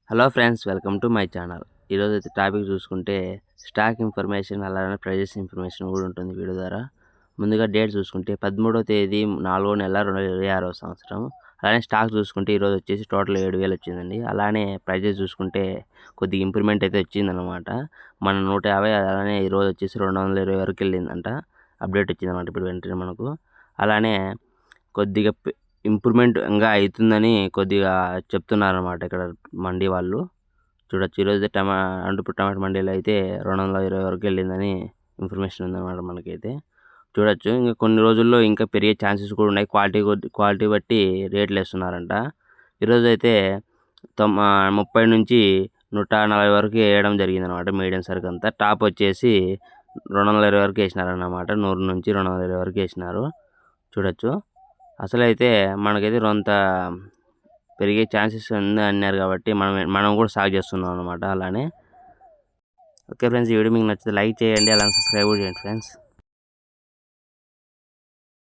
Hello friends, welcome to my channel. ఈరోజు అయితే topic చూసుకుంటే స్టాక్ ఇన్ఫర్మేషన్, అలానే ప్రైజెస్ ఇన్ఫర్మేషన్ కూడా ఉంటుంది వీడియో ద్వారా. ముందుగా డేట్ చూసుకుంటే 13వ తేదీ 4వ నెల 2026వ సంవత్సరం. అలానే స్టాక్ చూసుకుంటే ఈరోజు వచ్చేసి టోటల్ 7,000 వచ్చిందండి. అలానే ప్రైజెస్ చూసుకుంటే కొద్దిగా ఇంప్రూవ్మెంట్ అయితే వచ్చిందనమాట. మన 150, అలానే ఈరోజు వచ్చేసి 220 వరకు వెళ్ళిందంట. అప్డేట్ వచ్చిందన్నమాట ఇప్పుడు వెంటనే మనకు. అలానే కొద్దిగా ఇంప్రూవ్మెంట్ ఇంకా అవుతుందని కొద్దిగా చెప్తున్నారన్నమాట ఇక్కడ మండీ వాళ్ళు. చూడొచ్చు, ఈరోజు టమాటా మండీలో అయితే 220 వరకు వెళ్ళిందని ఇన్ఫర్మేషన్ ఉందన్నమాట మనకైతే. చూడొచ్చు, ఇంకా కొన్ని రోజుల్లో ఇంకా పెరిగే ఛాన్సెస్ కూడా ఉన్నాయి. క్వాలిటీ బట్టి రేట్లు వేస్తున్నారంట. ఈరోజు అయితే 30 నుంచి 140 వరకు వేయడం జరిగిందనమాట. మీడియం సరుకు అంతా టాప్ వచ్చేసి 220 వరకు వేసినారన్నమాట. 100 నుంచి 220 వరకు వేసినారు. చూడొచ్చు, అసలైతే మనకైతే కొంత పెరిగే ఛాన్సెస్ ఉంది అన్నారు కాబట్టి మనం కూడా సాగు చేస్తున్నాం అనమాట. అలానే ఓకే ఫ్రెండ్స్, ఈ వీడియో మీకు నచ్చితే లైక్ చేయండి, అలానే సబ్స్క్రైబ్ కూడా చేయండి ఫ్రెండ్స్.